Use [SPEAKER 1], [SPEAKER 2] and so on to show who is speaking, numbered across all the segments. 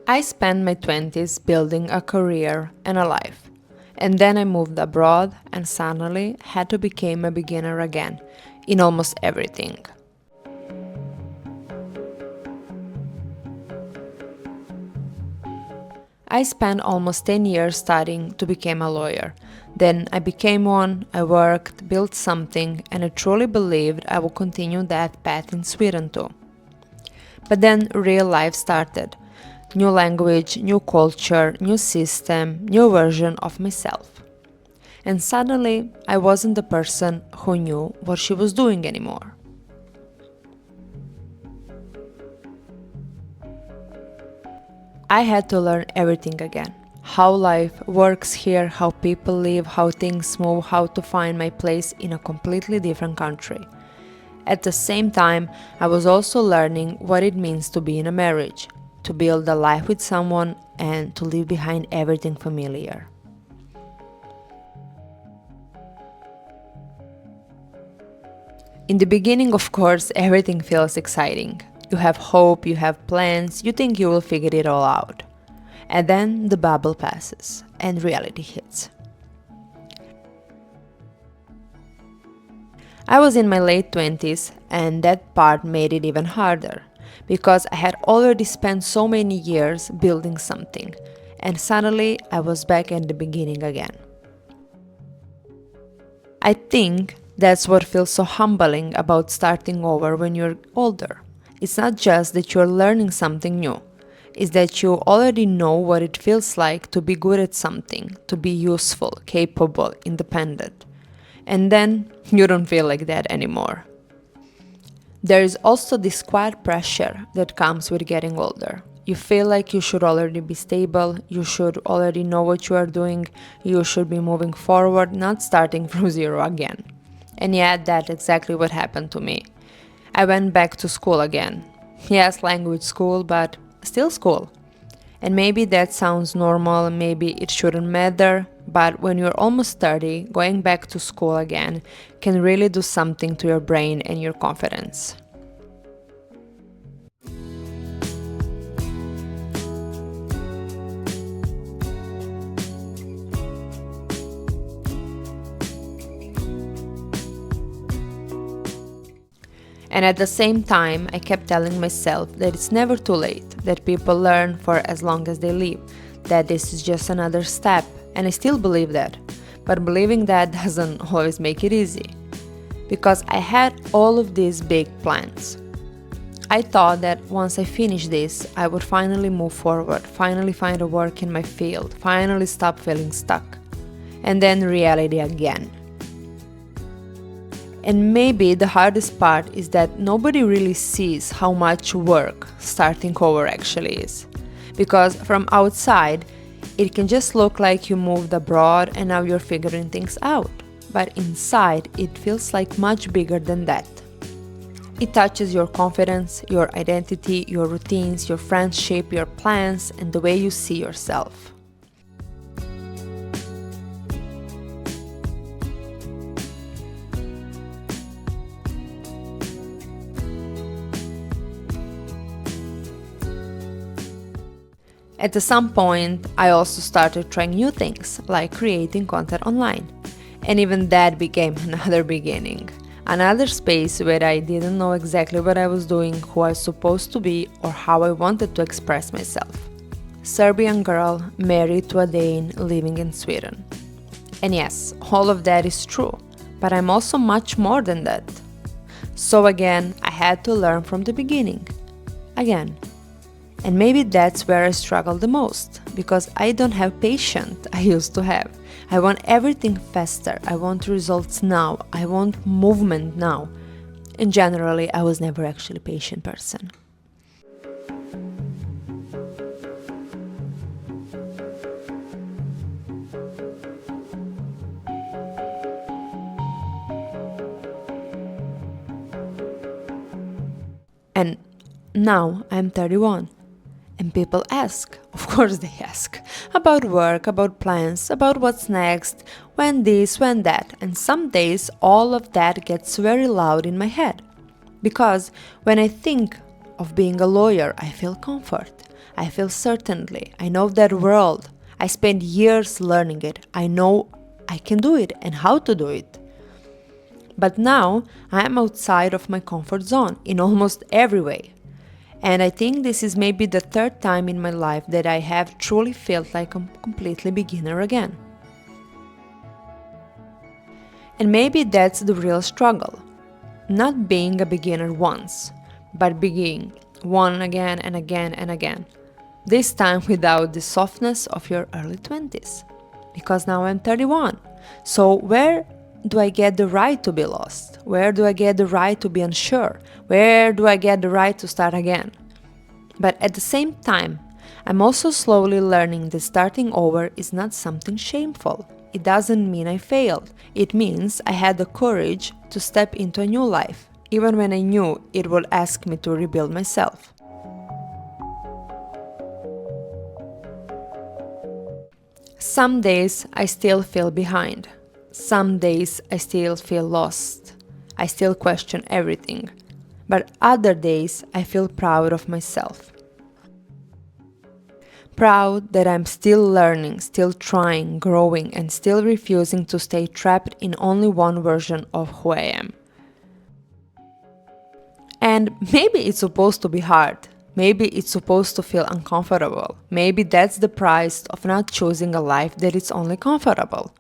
[SPEAKER 1] I spent my 20s building a career and a life. And then I moved abroad and suddenly had to become a beginner again in almost everything. I spent almost 10 years studying to become a lawyer. Then I became one, I worked, built something, and I truly believed I would continue that path in Sweden too. But then real life started. New language, new culture, new system, new version of myself. And suddenly, I wasn't the person who knew what she was doing anymore. I had to learn everything again. How life works here, how people live, how things move, how to find my place in a completely different country. At the same time, I was also learning what it means to be in a marriage, to build a life with someone, and to leave behind everything familiar. In the beginning, of course, everything feels exciting. You have hope, you have plans, you think you will figure it all out. And then the bubble passes and reality hits. I was in my late 20s, and that part made it even harder, because I had already spent so many years building something, and suddenly I was back at the beginning again. I think that's what feels so humbling about starting over when you're older. It's not just that you're learning something new, it's that you already know what it feels like to be good at something, to be useful, capable, independent. And then you don't feel like that anymore. There is also this quiet pressure that comes with getting older. You feel like you should already be stable, you should already know what you are doing, you should be moving forward, not starting from zero again. And yet, that's exactly what happened to me. I went back to school again. Yes, language school, but still school. And maybe that sounds normal, maybe it shouldn't matter, but when you're almost 30, going back to school again can really do something to your brain and your confidence. And at the same time, I kept telling myself that it's never too late, that people learn for as long as they live, that this is just another step, and I still believe that. But believing that doesn't always make it easy, because I had all of these big plans. I thought that once I finished this, I would finally move forward, finally find a work in my field, finally stop feeling stuck. And then reality again. And maybe the hardest part is that nobody really sees how much work starting over actually is. Because from outside, it can just look like you moved abroad and now you're figuring things out. But inside, it feels like much bigger than that. It touches your confidence, your identity, your routines, your friendship, your plans, and the way you see yourself. At some point, I also started trying new things, like creating content online. And even that became another beginning. Another space where I didn't know exactly what I was doing, who I was supposed to be, or how I wanted to express myself. Serbian girl, married to a Dane, living in Sweden. And yes, all of that is true, but I'm also much more than that. So again, I had to learn from the beginning. Again. And maybe that's where I struggle the most, because I don't have patience I used to have. I want everything faster, I want results now, I want movement now. And generally, I was never actually a patient person. And now I'm 31. And people ask, of course they ask, about work, about plans, about what's next, when this, when that, and some days all of that gets very loud in my head. Because when I think of being a lawyer, I feel comfort. I feel certainty. I know that world. I spent years learning it. I know I can do it and how to do it. But now I am outside of my comfort zone in almost every way. And I think this is maybe the third time in my life that I have truly felt like a completely beginner again. And maybe that's the real struggle. Not being a beginner once, but being one again and again and again. This time without the softness of your early 20s. Because now I'm 31. So where do I get the right to be lost? Where do I get the right to be unsure? Where do I get the right to start again? But at the same time, I'm also slowly learning that starting over is not something shameful. It doesn't mean I failed. It means I had the courage to step into a new life, even when I knew it would ask me to rebuild myself. Some days I still feel behind. Some days I still feel lost. I still question everything. But other days I feel proud of myself. Proud that I'm still learning, still trying, growing, and still refusing to stay trapped in only one version of who I am. And maybe it's supposed to be hard. Maybe it's supposed to feel uncomfortable. Maybe that's the price of not choosing a life that is only comfortable.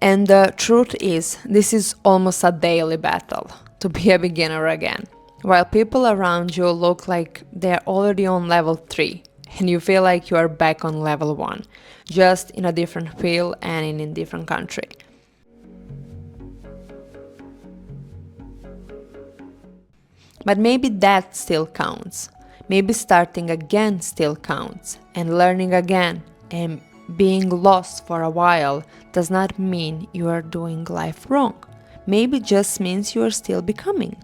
[SPEAKER 1] And the truth is, this is almost a daily battle, to be a beginner again. While people around you look like they're already on level 3, and you feel like you are back on level 1, just in a different field and in a different country. But maybe that still counts. Maybe starting again still counts, and learning again and being lost for a while does not mean you are doing life wrong. Maybe it just means you are still becoming.